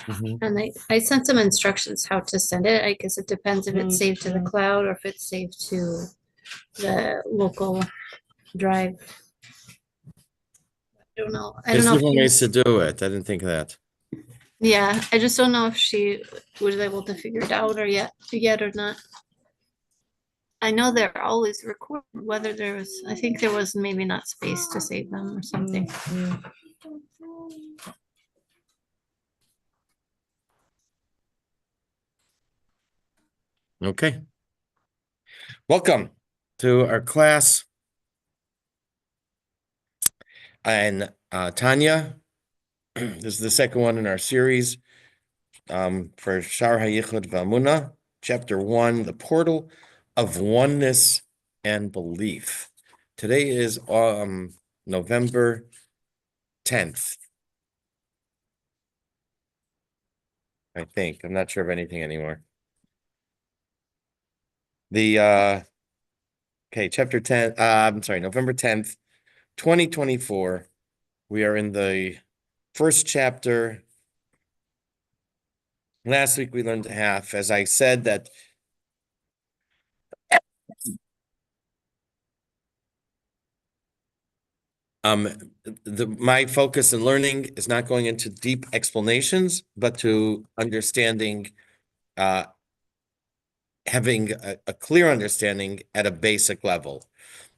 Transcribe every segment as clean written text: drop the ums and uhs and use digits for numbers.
Mhm. And I sent some instructions how to send it. I guess it depends if it's saved to the cloud or if it's saved to the local drive. I don't know. I don't There's know different ways if to do it. I didn't think of that. yeah, I just don't know if she was able to figure it out or yet or not. I know they're always recorded, whether there was, I think there was maybe not space to save them or something. Okay. Welcome to our class. And Tanya, this is the second one in our series for Shar HaYichud V'Amunah, Chapter 1, the Portal of Oneness and Belief. Today is November 10th, I think. I'm not sure of anything anymore. Chapter 10, I'm sorry, November 10th, 2024. We are in the first chapter. Last week we learned half. As I said, that my focus in learning is not going into deep explanations, but to understanding, having a clear understanding at a basic level.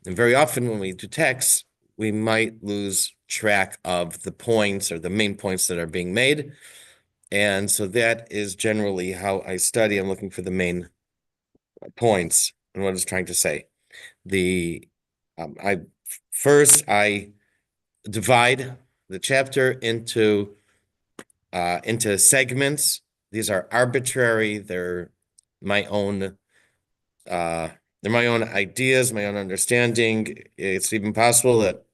And very often when we do texts, we might lose track of the points or the main points that are being made. And so that is generally how I study. I'm looking for the main points and what it's trying to say. I divide the chapter into segments. These are arbitrary. They're my own ideas, my own understanding. It's even possible that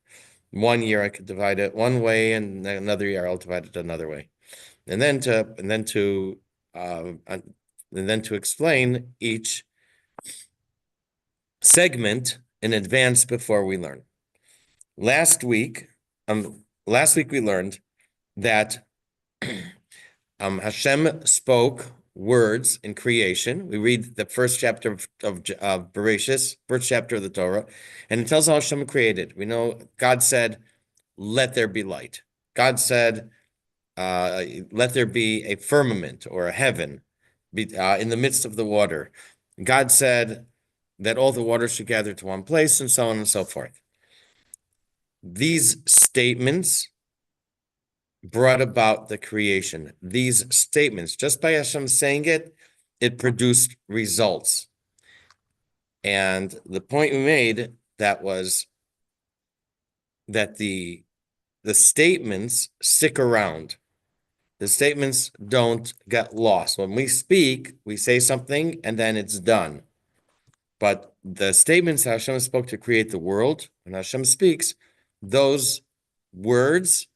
one year I could divide it one way, and another year I'll divide it another way. And then to explain each segment in advance before we learn. Last week we learned that Hashem spoke words in creation. We read the first chapter of Bereshis, first chapter of the Torah, and it tells how Hashem created. We know God said, "Let there be light." God said, "Let there be a firmament or a heaven in the midst of the water." God said that all the waters should gather to one place, and so on and so forth. These statements brought about the creation. These statements, just by Hashem saying it, it produced results. And the point we made that was that the statements stick around. The statements don't get lost. When we speak, we say something and then it's done. But the statements Hashem spoke to create the world, when Hashem speaks, those words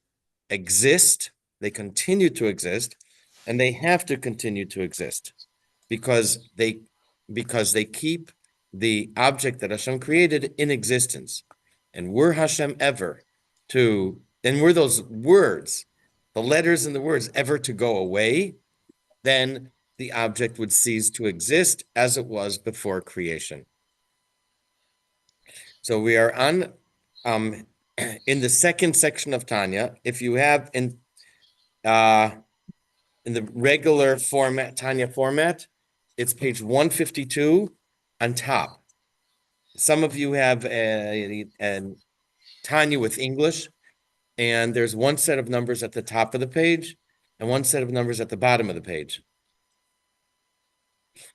exist, they continue to exist, and they have to continue to exist because they keep the object that Hashem created in existence. And were Hashem ever to, and were those words, the letters in the words ever to go away, then the object would cease to exist as it was before creation. So we are on in the second section of Tanya. If you have in the regular format, Tanya format, it's page 152 on top. Some of you have a Tanya with English, and there's one set of numbers at the top of the page and one set of numbers at the bottom of the page.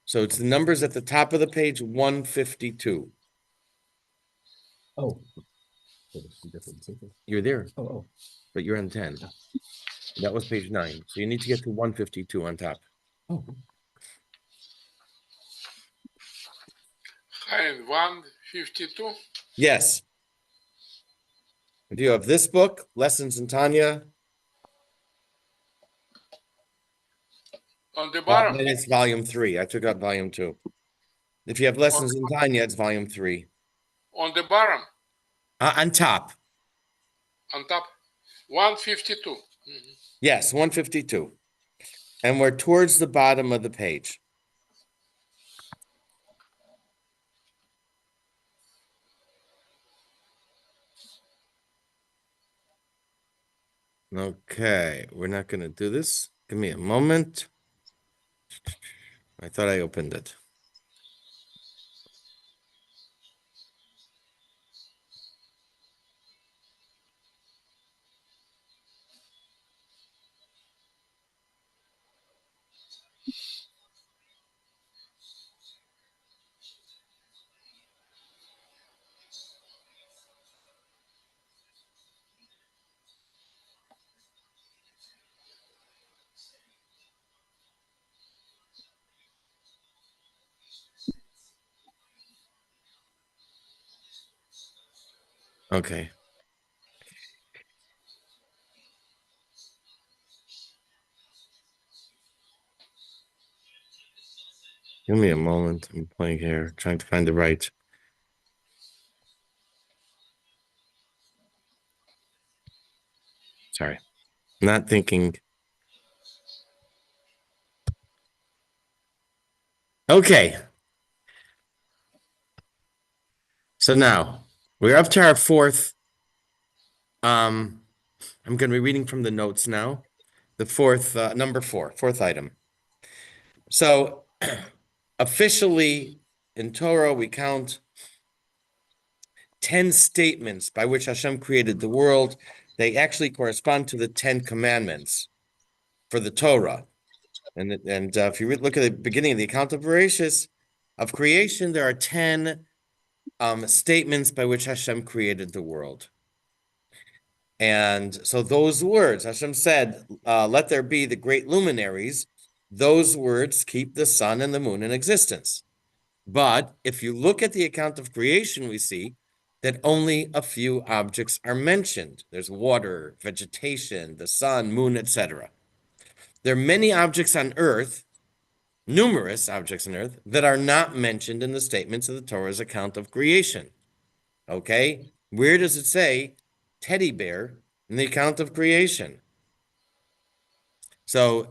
So it's the numbers at the top of the page, 152. Oh. You're there. Oh. But you're on 10. That was page 9. So you need to get to 152 on top. Oh. Chaim, 152? Yes. If you have this book, Lessons in Tanya, On the bottom? then it's volume 3. I took out volume 2. If you have Lessons in Tanya, it's volume 3. On the bottom? On top. On top? 152. Yes, 152. And we're towards the bottom of the page. Okay, we're not going to do this. Give me a moment. I thought I opened it. Okay. Give me a moment. I'm playing here, trying to find the right. Sorry. Not thinking. Okay. So now we're up to our fourth. I'm going to be reading from the notes now. The fourth, number fourth item. So officially in Torah, we count 10 statements by which Hashem created the world. They actually correspond to the 10 commandments for the Torah. And if you look at the beginning of the account of Bereshis, of creation, there are 10 statements by which Hashem created the world. And so those words, Hashem said, let there be the great luminaries. Those words keep the sun and the moon in existence. But if you look at the account of creation, we see that only a few objects are mentioned. There's water, vegetation, the sun, moon, etc. There are many objects on earth, numerous objects on earth, that are not mentioned in the statements of the Torah's account of creation. Okay? Where does it say teddy bear in the account of creation? So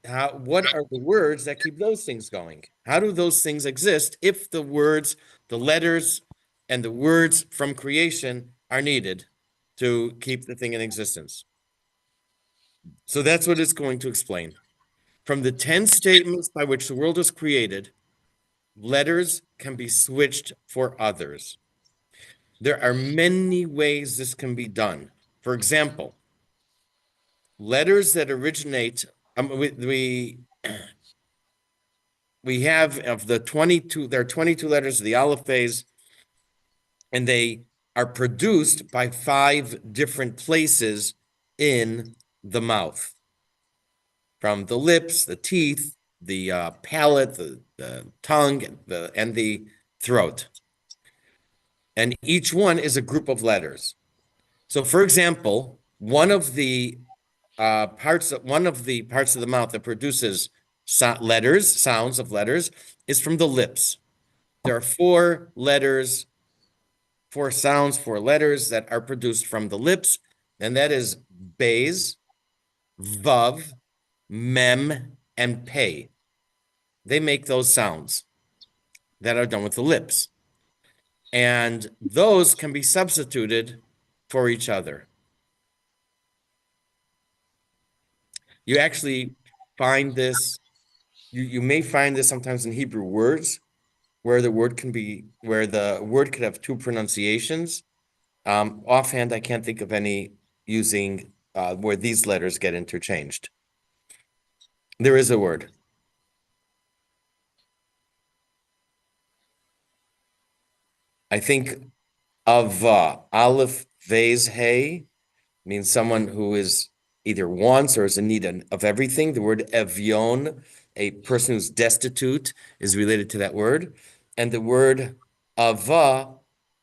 what are the words that keep those things going? How do those things exist if the words, the letters, and the words from creation are needed to keep the thing in existence? So that's what it's going to explain. From the 10 statements by which the world was created, letters can be switched for others. There are many ways this can be done. For example, letters that originate, we have of the 22, there are 22 letters of the Aleph phase, and they are produced by 5 different places in the mouth. From the lips, the teeth, the palate, the tongue, and the throat. And each one is a group of letters. So, for example, one of the parts of the mouth that produces sounds of letters, is from the lips. There are 4 letters, 4 sounds, 4 letters that are produced from the lips, and that is Beis, Vav, Mem, and Pei. They make those sounds that are done with the lips. And those can be substituted for each other. You actually find this, you may find this sometimes in Hebrew words, where the word could have 2 pronunciations. Offhand, I can't think of any using where these letters get interchanged. There is a word. I think of Aleph Vez Hey means someone who is either wants or is in need of everything. The word Evyon, a person who's destitute, is related to that word. And the word Ava,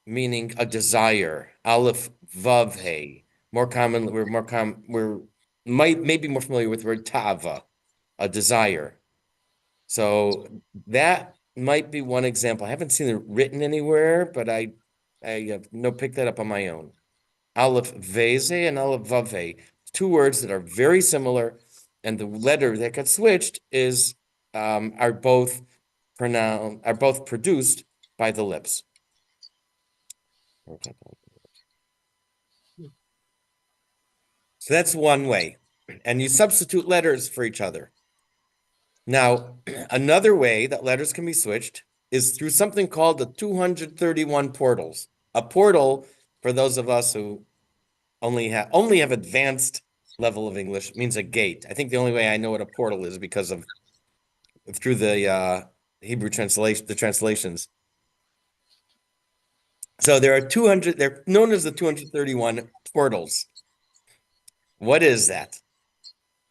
meaning a desire. Aleph Vav Hey. More common, we're maybe more familiar with the word Ta'ava, a desire. So that might be one example. I haven't seen it written anywhere, but I picked that up on my own. Aleph Veze and Aleph Vave, 2 words that are very similar, and the letter that got switched is are both produced by the lips. So that's one way. And you substitute letters for each other. Now, another way that letters can be switched is through something called the 231 portals. A portal, for those of us who only have advanced level of English, means a gate. I think the only way I know what a portal is because of through the Hebrew translation, the translations. So there are 200, they're known as the 231 portals. What is that?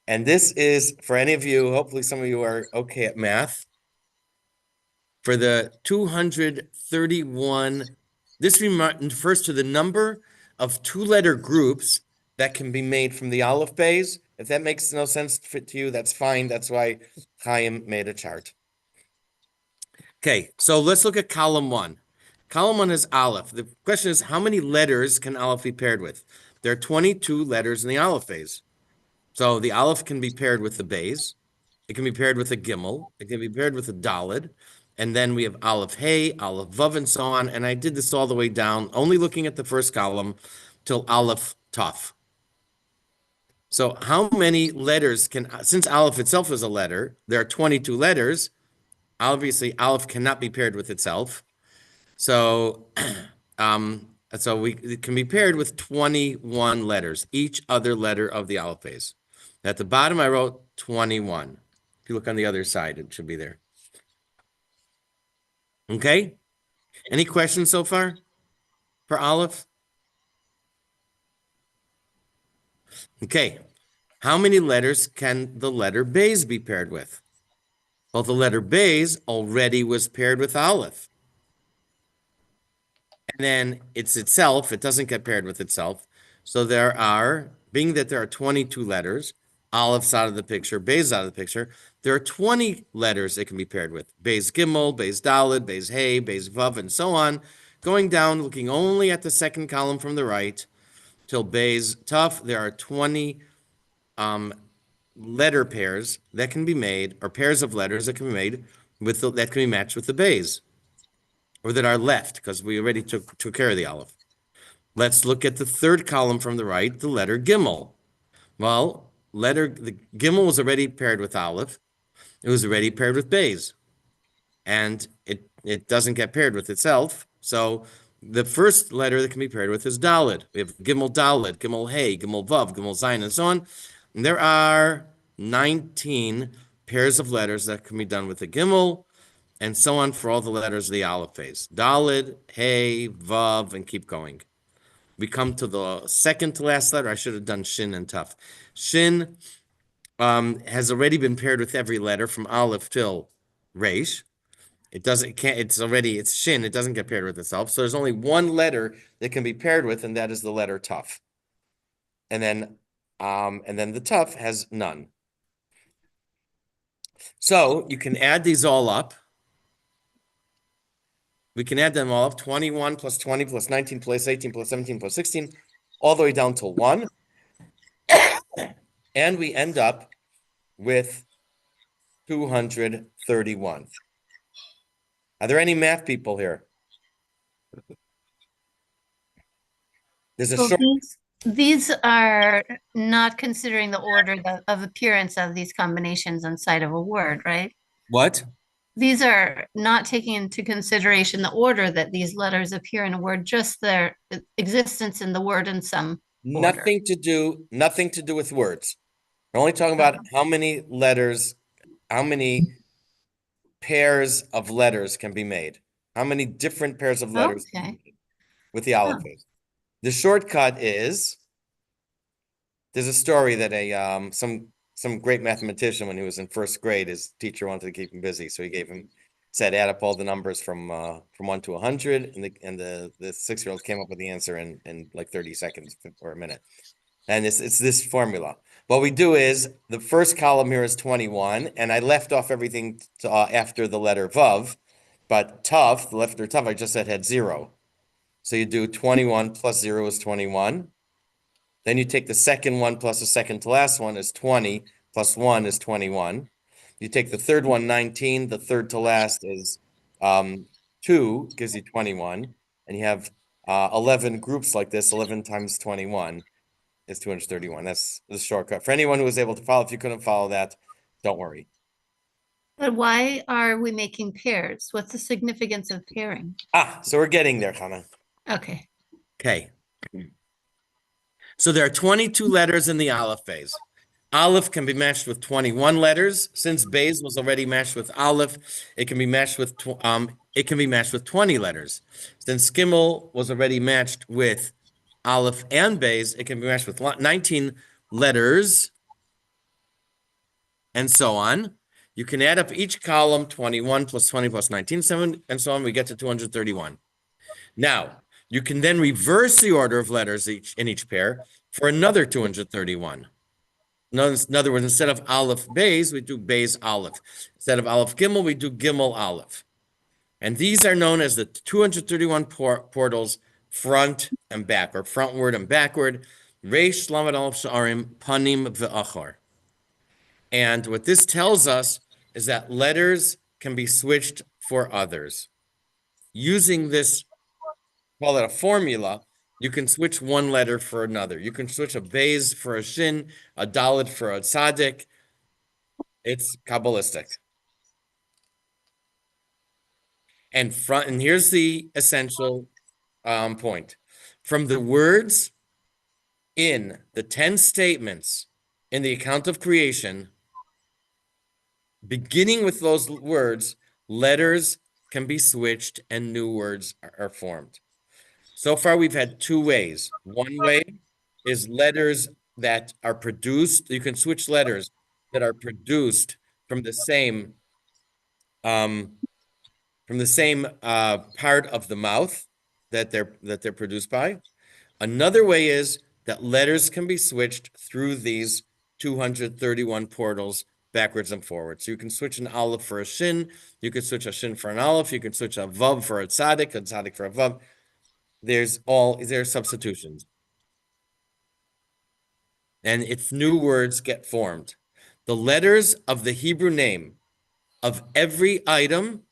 And this is, for any of you, hopefully some of you are okay at math. For the 231, this refers to the number of two-letter groups that can be made from the Aleph Bays. If that makes no sense to you, that's fine. That's why Chaim made a chart. Okay, so let's look at column 1. Column 1 is Aleph. The question is, how many letters can Aleph be paired with? There are 22 letters in the Aleph Bays. So the Aleph can be paired with the Bays. It can be paired with a Gimel. It can be paired with a Daled. And then we have Aleph Hey, Aleph Vav, and so on. And I did this all the way down, only looking at the first column till Aleph Taf. So how many letters since Aleph itself is a letter, there are 22 letters. Obviously, Aleph cannot be paired with itself. So, it can be paired with 21 letters, each other letter of the Aleph Bays. At the bottom, I wrote 21. If you look on the other side, it should be there. Okay? Any questions so far for Aleph? Okay. How many letters can the letter Bays be paired with? Well, the letter Bays already was paired with Aleph. And then it doesn't get paired with itself. So being that there are 22 letters, Aleph's out of the picture, Bays out of the picture, there are 20 letters it can be paired with. Bays Gimel, Bays Daled, Bays Hey, Bays Vav, and so on. Going down, looking only at the second column from the right, till Bays Tuf, there are 20 letter pairs that can be made, or pairs of letters that can be made that can be matched with the Bays, or that are left, because we already took care of the Aleph. Let's look at the third column from the right, the letter Gimel. Well, the Gimel was already paired with Aleph. It was already paired with Bays. And it doesn't get paired with itself. So the first letter that can be paired with is Daled. We have Gimel Daled, Gimel Hey, Gimel Vav, Gimel Zayin, and so on. And there are 19 pairs of letters that can be done with the Gimel, and so on for all the letters of the Aleph Bays. Daled, Hey, Vav, and keep going. We come to the second to last letter. I should have done Shin and Tuf. Shin has already been paired with every letter from Aleph till Resh. It's Shin. It doesn't get paired with itself. So there's only one letter that can be paired with, and that is the letter Tuf. And then the Tuf has none. So you can add these all up. We can add them all up, 21 plus 20 plus 19 plus 18 plus 17 plus 16, all the way down to 1. And we end up with 231. Are there any math people here? There's a So short. these are not considering the order of appearance of these combinations inside of a word, right? What? These are not taking into consideration the order that these letters appear in a word, just their existence in the word in some order. Nothing to do with words. We're only talking about how many letters, how many pairs of letters can be made. How many different pairs of letters can be made with the Aleph Bays. The shortcut is, there's a story that some great mathematician, when he was in first grade, his teacher wanted to keep him busy, so he said add up all the numbers from 1 to 100, and the 6-year-old came up with the answer in like 30 seconds or a minute. And it's this formula. What we do is, the first column here is 21, and I left off everything after the letter Vav, but Tuf, the letter Tuf, I just said had 0. So you do 21 plus 0 is 21. Then you take the second one plus the second to last one is 20 plus 1 is 21. You take the third one, 19. The third to last is 2, gives you 21. And you have 11 groups like this. 11 times 21 is 231. That's the shortcut. For anyone who was able to follow, if you couldn't follow that, don't worry. But why are we making pairs? What's the significance of pairing? So we're getting there, Hannah. Okay. Okay. So there are 22 letters in the Aleph phase. Aleph can be matched with 21 letters. Since Beis was already matched with Aleph, it can be matched with 20 letters. Since Gimel was already matched with Aleph and Beis, it can be matched with 19 letters, and so on. You can add up each column, 21 plus 20 plus 19, 7, and so on. We get to 231. Now, you can then reverse the order of letters in each pair for another 231. In other words, instead of Aleph Beis, we do Beis Aleph. Instead of Aleph Gimel, we do Gimel Aleph. And these are known as the 231 portals, front and back, or frontward and backward. Reish Lamed Aleph Sha'arim Panim Ve'achar. And what this tells us is that letters can be switched for others. Using this, call it a formula, you can switch one letter for another. You can switch a Beis for a Shin, a Dalet for a Tzadik. It's Kabbalistic. And here's the essential point. From the words in the 10 statements in the account of creation, beginning with those words, letters can be switched and new words are formed. So far, we've had two ways. One way is letters that are produced. You can switch letters that are produced from the same part of the mouth that they're produced by. Another way is that letters can be switched through these 231 portals backwards and forwards. So you can switch an aleph for a shin. You can switch a shin for an aleph. You can switch a vav for a tzaddik for a vav. There's substitutions. And if new words get formed, the letters of the Hebrew name of every item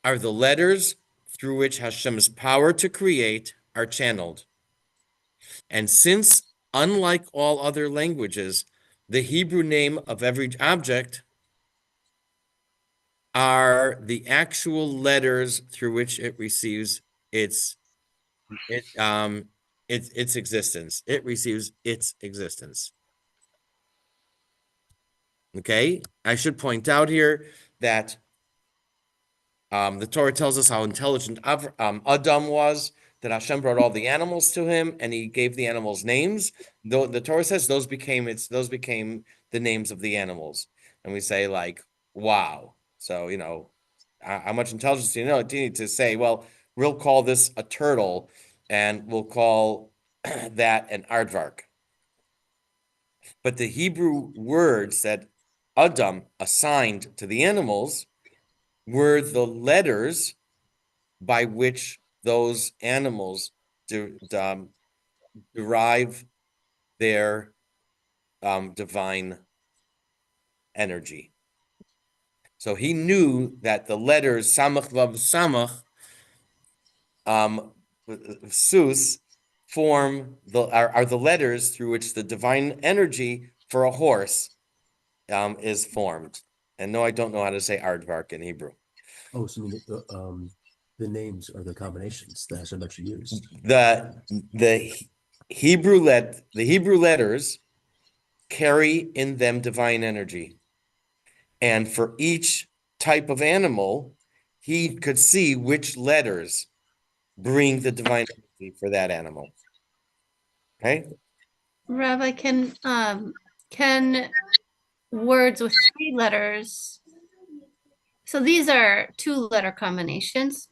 are the letters through which Hashem's power to create are channeled. And since, unlike all other languages, the Hebrew name of every object are the actual letters through which it receives its existence. It receives its existence. Okay, I should point out here that the Torah tells us how intelligent Adam was, that Hashem brought all the animals to him and he gave the animals names. The Torah says those became the names of the animals. And we say, like, wow. So, how much intelligence do you know? Do you need to say, well, we'll call this a turtle and we'll call that an aardvark. But the Hebrew words that Adam assigned to the animals were the letters by which those animals derive their divine energy. So he knew that the letters Samach Vav Samach, Sus, are the letters through which the divine energy for a horse is formed. And no, I don't know how to say aardvark in Hebrew. Oh, so you mean the names are the combinations that Hashem actually used. The Hebrew letters carry in them divine energy. And for each type of animal, he could see which letters bring the divine energy for that animal. Okay? Rabbi, can words with 3 letters, so these are 2-letter combinations,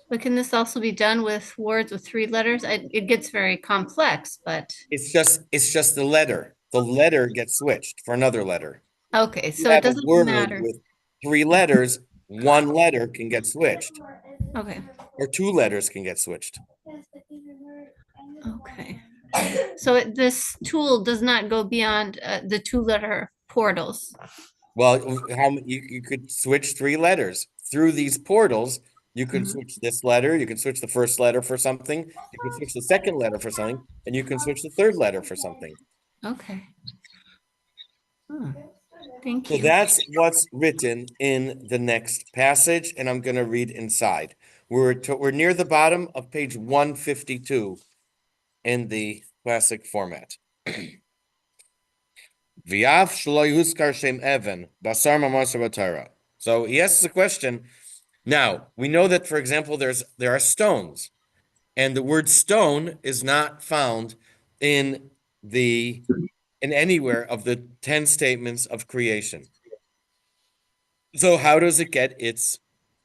but can this also be done with words with 3 letters? It gets very complex, but It's just the letter. The letter gets switched for another letter. okay, You so it have a doesn't word matter. with 3 letters, one letter can get switched, Okay, or 2 letters can get switched. okay. So this tool does not go beyond the 2-letter portals. Well, you could switch 3 letters through these portals. You could Mhm. switch this letter. You could switch the first letter for something. You could switch the second letter for something, and you can switch the third letter for something. Okay. Hmm. Thank So you. that's what's written in the next passage, and I'm going to read inside. We're near the bottom of page 152 in the classic format. V'av shelo yuskar shem Evan, basar mamaser b'Torah. So he asks the question. Now, we know that, for example, there are stones, and the word stone is not found in anywhere of the 10 statements of creation. So how does it get its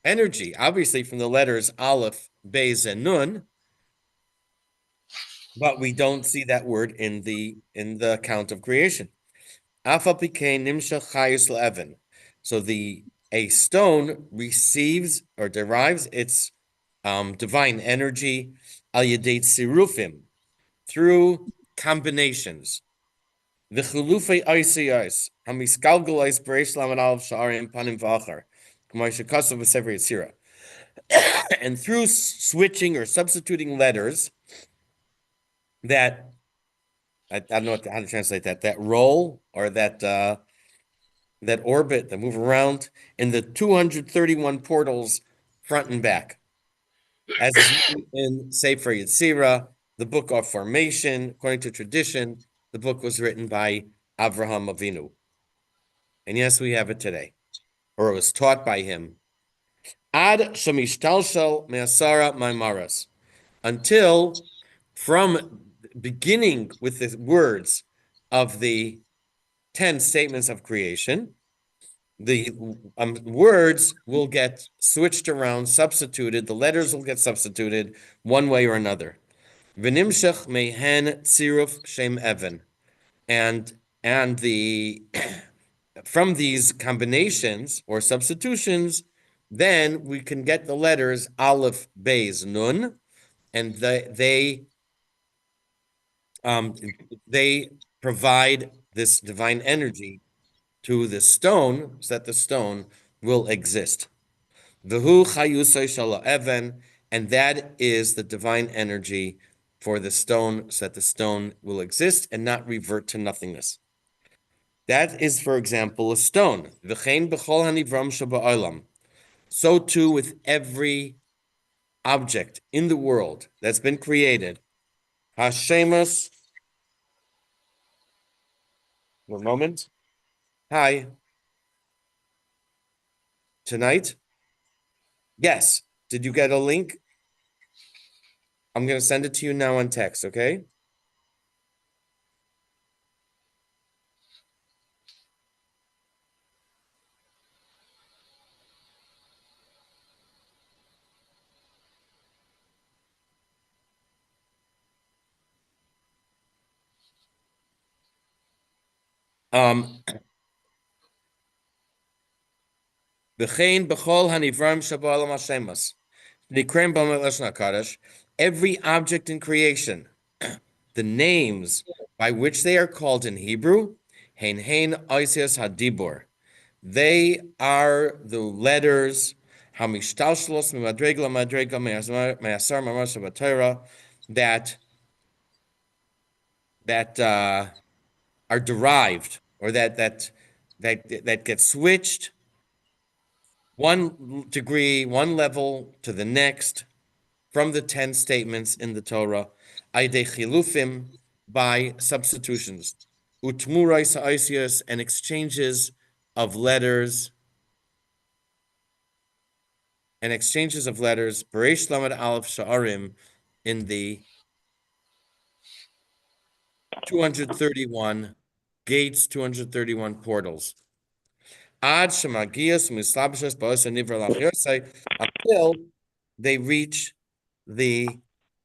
energy? Obviously from the letters Aleph, Beis, and Nun, but we don't see that word in the account of creation. Afa became nimshach chayus le'evan. So a stone receives or derives its divine energy al yedei sirufim through combinations. The chulufei oisiyos hamiskalgalais bereish lamed aleph sha'arim panim v'achar k'may shekasav v'sefer Yetzirah. And through switching or substituting letters that I don't know how to translate that roll or that orbit that move around in the 231 portals front and back. As is written in Sefer Yetzirah, the book of formation, according to tradition, the book was written by Avraham Avinu. And yes, we have it today, or it was taught by him. Ad Shamishtalshal Measara Maimaras. Until from beginning with the words of the 10 statements of creation, the words will get switched around, substituted. The letters will get substituted one way or another. V'nimshach mehen tziruf shem Evan, and the from these combinations or substitutions, then we can get the letters Aleph, Beis, Nun, and they provide this divine energy to the stone so that the stone will exist. V'hu chayusay shala Evan, and that is the divine energy for the stone so that the stone will exist and not revert to nothingness. That is, for example, a stone. V'chein b'chol hanivram shaba'olam. So too with every object in the world that's been created. Hashemus. One moment. Hi. Tonight? Yes. Did you get a link? I'm going to send it to you now on text, okay? V'chein b'chol hanivram shaba'olam hashemas. Nikrem b'amel lashon HaKadosh. Every object in creation, the names by which they are called in Hebrew, hein oisias hadibor. They are the letters hamishtalshlos mimadrega lamadrega me'asar mamash b'Torah that are derived or that get switched one degree, one level to the next from the 10 statements in the Torah, aidei chilufim, by substitutions, utmurai sa'isius, and exchanges of letters, bereish lamed aleph sha'arim, in the 231 gates, 231 portals. Ad shemagias mislabshas ba'os nivra lach until they reach the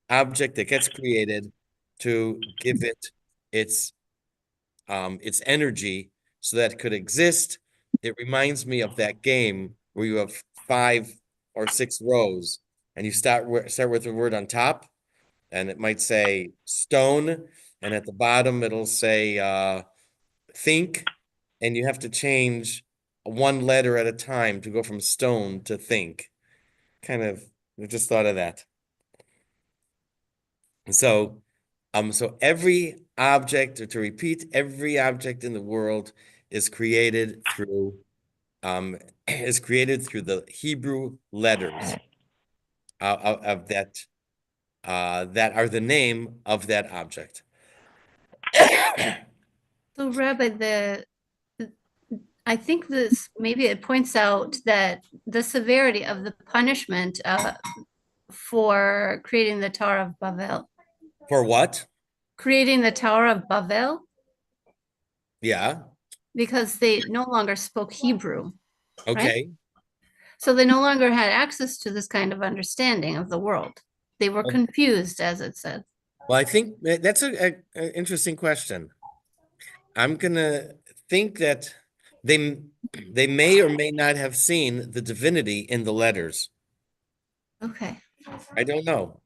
object that gets created to give it its energy so that it could exist. It reminds me of that game where you have 5 or 6 rows and you start with the word on top, and it might say stone, and at the bottom it'll say think, and you have to change one letter at a time to go from stone to think. I just thought of that. So, so every object, or to repeat, every object in the world is created through the Hebrew letters of that are the name of that object. So Rabbi, I think this, maybe it points out that the severity of the punishment for creating the Tower of Babel, For what? creating the Tower of Babel, Yeah. because they no longer spoke Hebrew, right? Okay. So they no longer had access to this kind of understanding of the world. They were confused, as it said. Well, I think that's a interesting question. I'm gonna think that they they may or may not have seen the divinity in the letters. Okay. I don't know.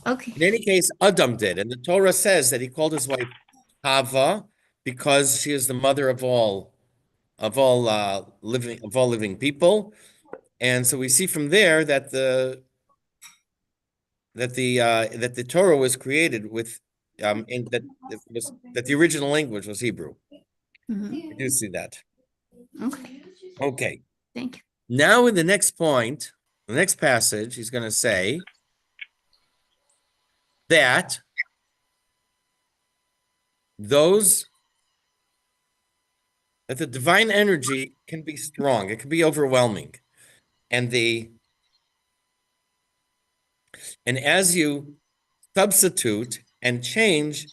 Okay. In any case, Adam did, and the Torah says that he called his wife Hava because she is the mother of all living people. And so we see from there that the Torah was created with in that that the original language was Hebrew. Mhm. We do see that. Okay. Okay. Thank you. Now in the next point, the next passage, he's going to say that those that the divine energy can be strong, it can be overwhelming. And as you substitute and change,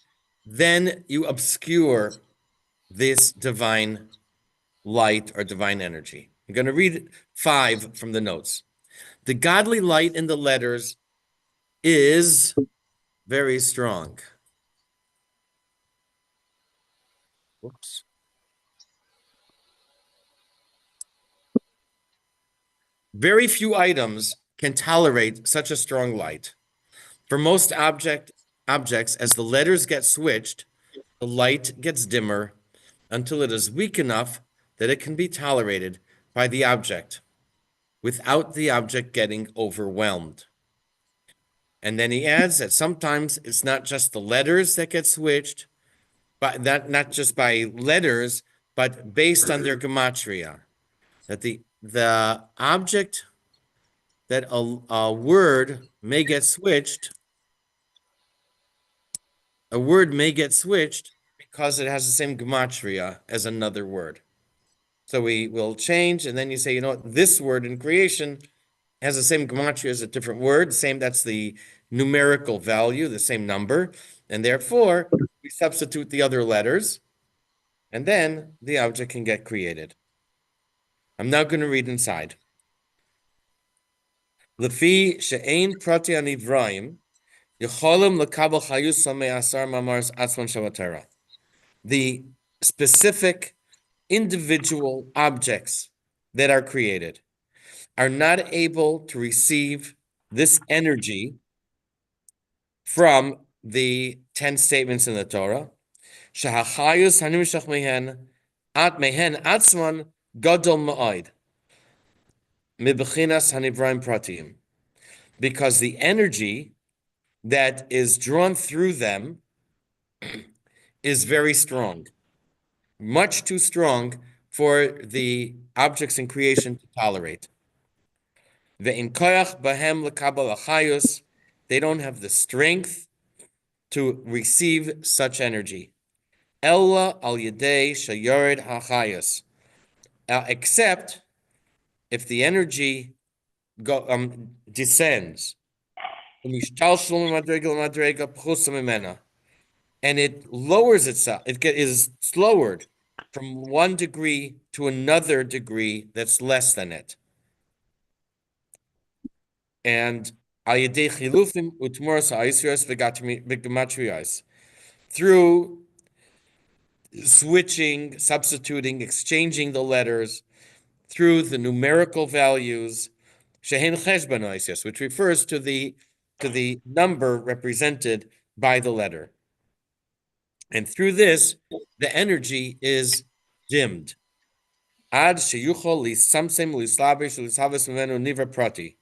then you obscure this divine light or divine energy. I'm going to read 5 from the notes. The godly light in the letters is very strong. Whoops. Very few items can tolerate such a strong light. For most objects, as the letters get switched, the light gets dimmer until it is weak enough that it can be tolerated by the object without the object getting overwhelmed. And then he adds that sometimes it's not just the letters that get switched, but that not just by letters, but based on their gematria. That the object that a word may get switched, a word may get switched because it has the same gematria as another word. So we will change, and then you say, you know what, this word in creation has the same gematria as a different word, that's the numerical value, the same number, and therefore we substitute the other letters, and then the object can get created. I'm now going to read inside. Lefi she'ein prati anivraim, yecholim lekabel chayus samei asar mamars atzman shavatera. The specific individual objects that are created are not able to receive this energy from the 10 statements in the Torah. Shahachayus hanimshach mehen at mehen atzman gadol ma'id mibechinas hanivraim pratim, because the energy that is drawn through them is very strong, much too strong for the objects in creation to tolerate. Ve'in koyach bahem lekabel achayus, they don't have the strength to receive such energy. Ella al yedei shayored hachayus, except if the energy descends, and it lowers itself, is lowered from one degree to another degree that's less than it. And through switching, substituting, exchanging the letters, through the numerical values, which refers to the number represented by the letter. And through this, the energy is dimmed. Ad sheyuchol lisamsem lislabish lishavas memenu niver prati.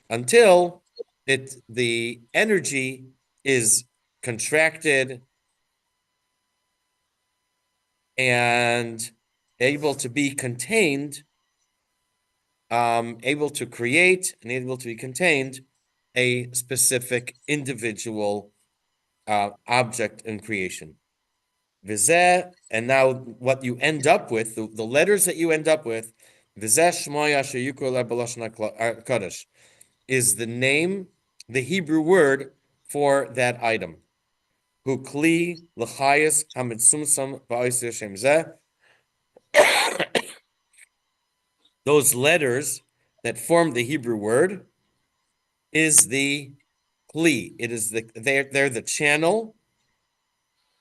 Until the energy is contracted and able to be contained, able to create and able to be contained a specific individual object in creation. Vizeh, and now what you end up with, the letters that you end up with, Vizeh Shmoya Sheyukol B'Lashon HaKodesh, is the name, the Hebrew word for that item. Hu Kli L'Chayis HaMitzumsam Ba'Oisei Hashem Zeh. Those letters that form the Hebrew word is the Kli. It is they're the channel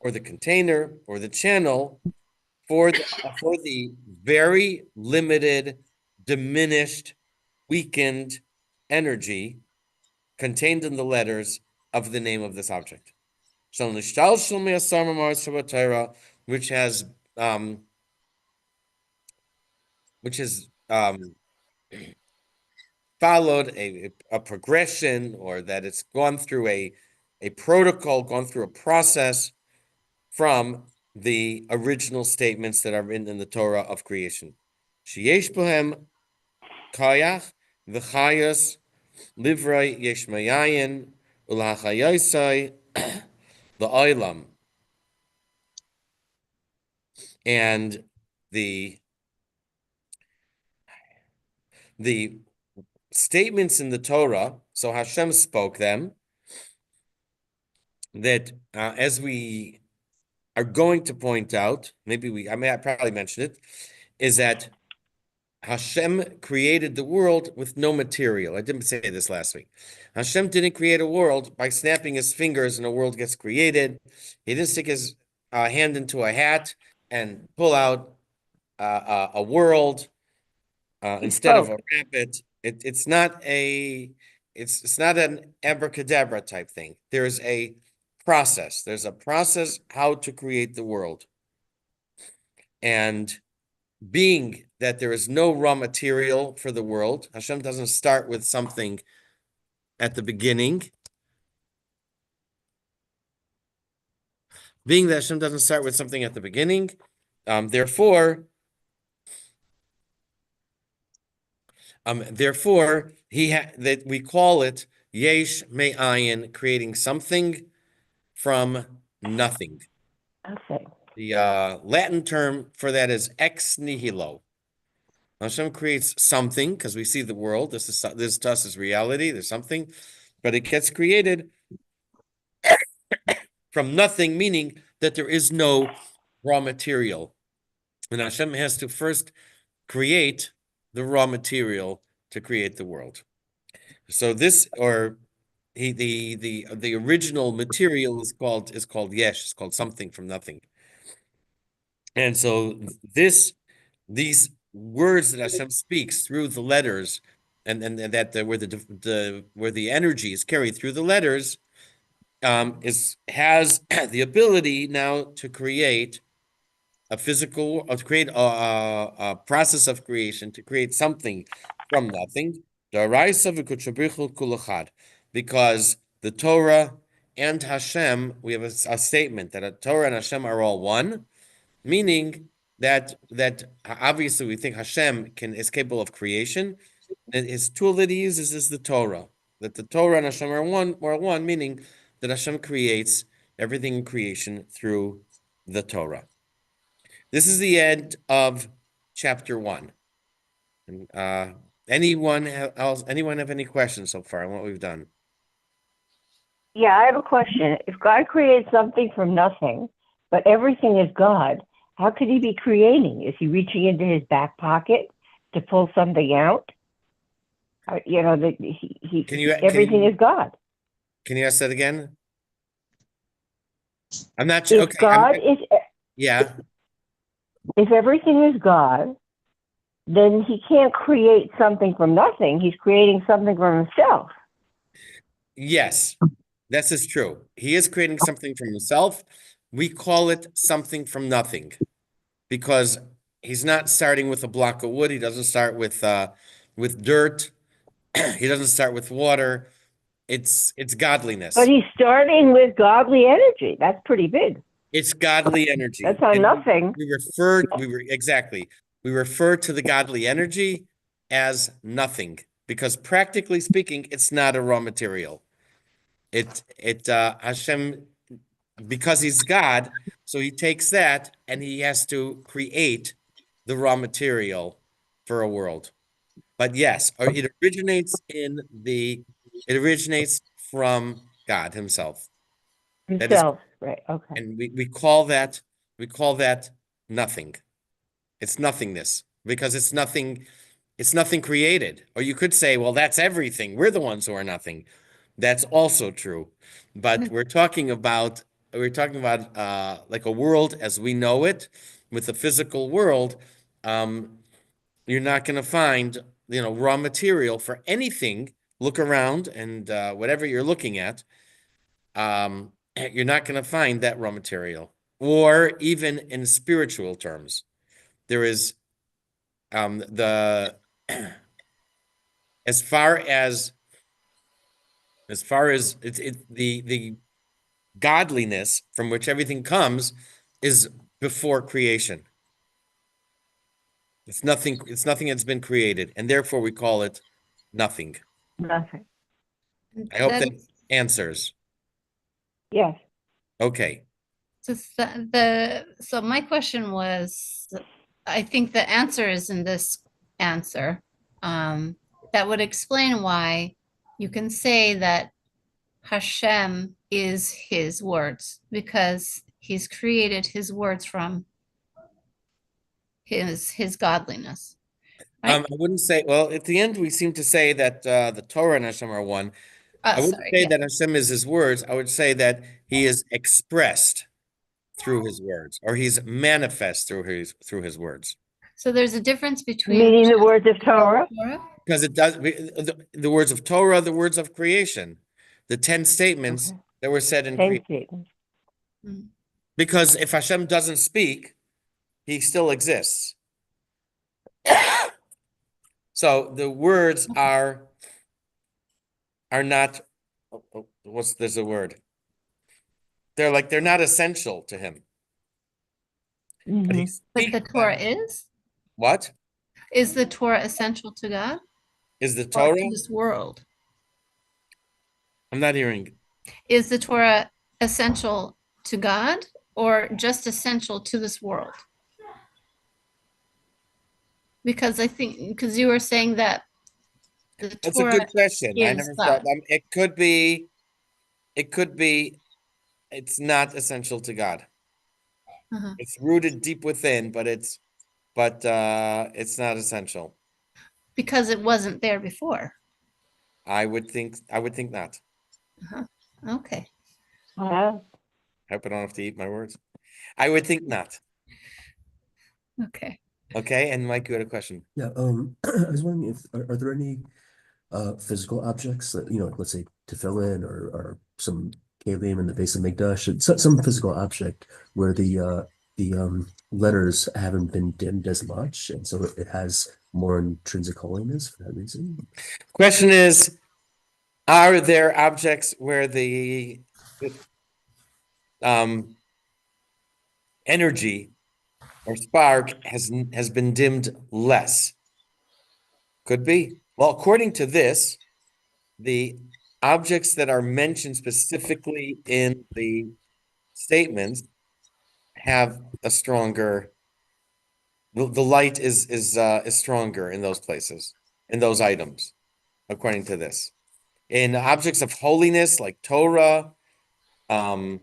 or the container or the channel for the very limited, diminished, weakened energy contained in the letters of the name of this object. Which has followed a progression, or that it's gone through a protocol, gone through a process from the original statements that are written in the Torah of creation. Sheyesh bohem kayach v'chayos livrei yesh mayayin ulachayosai la'olam. And the statements in the Torah, so Hashem spoke them, that as we are going to point out, I probably mentioned it, is that Hashem created the world with no material. I didn't say this last week. Hashem didn't create a world by snapping his fingers and a world gets created. He didn't stick his hand into a hat and pull out a world instead of a rabbit. It's not an abracadabra type thing. There's a process. There's a process how to create the world. And being that there is no raw material for the world, Hashem doesn't start with something at the beginning. Being that Hashem doesn't start with something at the beginning, therefore, that we call it yesh me'ayin, creating something from nothing. Okay. The Latin term for that is ex nihilo. Hashem creates something because we see the world. This to us is reality. There's something, but it gets created from nothing, meaning that there is no raw material, and Hashem has to first create the raw material to create the world. So the original material is called yesh. It's called something from nothing. And so these words that Hashem speaks through the letters, and that where the energy is carried through the letters, has the ability now to create a process of creation, to create something from nothing. Because the Torah and Hashem, we have a statement that Torah and Hashem are all one, meaning that obviously we think Hashem is capable of creation, and his tool that he uses is the Torah. That the Torah and Hashem are one, meaning that Hashem creates everything in creation through the Torah. This is the end of chapter 1. And, anyone have any questions so far on what we've done? Yeah, I have a question. If God created something from nothing, but everything is God, how could he be creating? Is he reaching into his back pocket to pull something out? Everything is God. Can you ask that again? I'm not sure. If Yeah. If everything is God, then he can't create something from nothing. He's creating something from himself. Yes, this is true. He is creating something from himself, we call it something from nothing because he's not starting with a block of wood. He doesn't start with dirt. He doesn't start with water. It's godliness. But he's starting with godly energy. That's pretty big. It's godly energy. That's not And nothing. we refer to the godly energy as nothing because practically speaking, it's not a raw material. Hashem, because he's God, so he takes that and he has to create the raw material for a world. But yes, it originates from God himself. That is, Himself, right? Okay. and we call that nothing. It's nothingness because it's nothing created. Or you could say, well, that's everything. We're the ones who are nothing. That's also true. But we're talking about like a world as we know it, with the physical world. You're not going to find, raw material for anything. Look around and whatever you're looking at, you're not going to find that raw material. Or even in spiritual terms, there is the as far as the godliness from which everything comes is before creation. It's nothing that's been created, and therefore we call it nothing. Nothing. I hope that That's answers. Yes. Okay. just so my question was, I think the answer is in this answer. That would explain why you can say that Hashem is his words, because he's created his words from his godliness. I wouldn't say, well, at the end, we seem to say that the Torah and Hashem are one. I wouldn't Sorry, say yeah. that Hashem is his words. I would say that he is expressed through his words, or he's manifest through his words. So there's a difference between Meaning the words of Torah? Because it does, the words of Torah, the words of creation, the 10 statements Okay. that were said in 10 creation. statements. Because if Hashem doesn't speak, he still exists. So the words are not, there's a word. They're not essential to him. But he Mhm. But speaks the Torah them. is? What? Is the Torah essential to God Is the or Torah? to this world? I'm not hearing. Is the Torah essential to God or just essential to this world? Because because you were saying that the That's a Torah good question. I is never God. thought. It could be. It's not essential to God. Uh-huh. It's rooted deep within, but it's not essential. Because it wasn't there before. I would think not. Okay. Wow. I hope I don't have to eat my words. I would think not. Okay. Okay, and Mike, you had a question. Yeah, I was wondering if are there any physical objects that, let's say tefillin or some kalim in the base of Mikdash, some physical object where the letters haven't been dimmed as much, and so it has more intrinsic holiness for that reason. Question is, are there objects where the energy or spark has been dimmed less? Could be. Well, according to this, the objects that are mentioned specifically in the statements have a stronger. The light is stronger in those places, in those items, according to this. In objects of holiness like Torah, and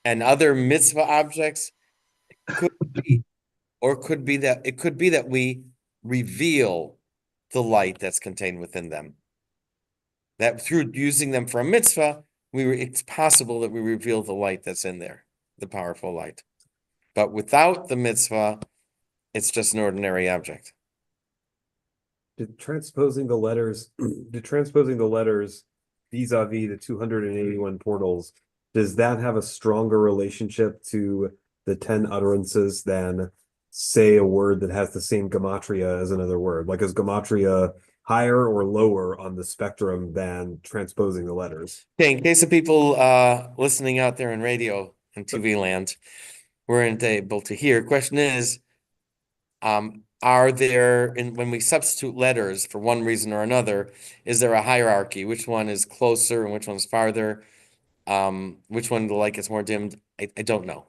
other mitzvah objects, could be that we reveal the light that's contained within them. That through using them for a mitzvah, it's possible that we reveal the light that's in there, the powerful light. But without the mitzvah, it's just an ordinary object. Did transposing the letters vis-a-vis the 281 portals does that have a stronger relationship to the 10 utterances than say a word that has the same gematria as another word? Like, is gematria higher or lower on the spectrum than transposing the letters? Okay, in case of people listening out there in radio and TV land, weren't able to hear. Question is, are there, when we substitute letters for one reason or another, is there a hierarchy? Which one is closer and which one's farther? Which one the light gets more dimmed? I don't know.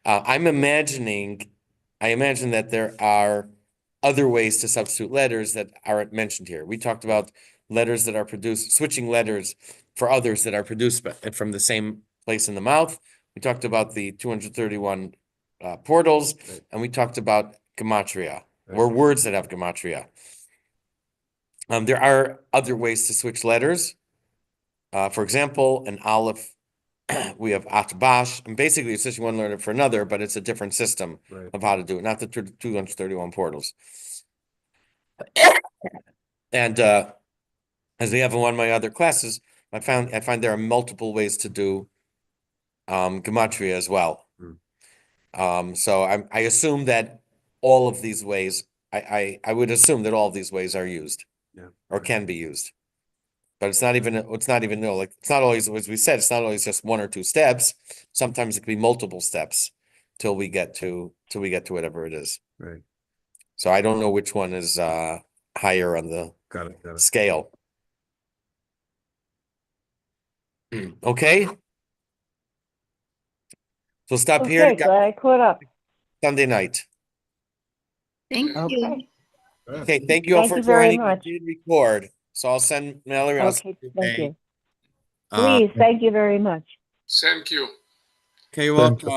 I imagine that there are other ways to substitute letters that aren't mentioned here. We talked about letters that are produced, switching letters for others that are produced from the same place in the mouth. We talked about the 231 portals, Right. and we talked about gematria, Right. or words that have gematria. There are other ways to switch letters. For example, an aleph, we have atbash, and basically it's just one letter for another, but it's a different system Right. of how to do it, not the 231 portals. And as we have in one of my other classes, I find there are multiple ways to do gematria as well. So I assume that all of these ways, I would assume that all of these ways are used, or can be used. But it's not even like, it's not always, as we said, it's not always just one or two steps. Sometimes it can be multiple steps till we get to whatever it is. Right. So I don't know which one is higher on the Got it. scale. Okay. So stop here. Okay, glad I caught up. Sunday night. Thank you. Okay. Okay, thank you all Thank for you very joining. much. We did record, so I'll send Mallory. I'll Okay, send you thank a, you. Please, thank you very much. Thank you. Okay, you're Thank welcome.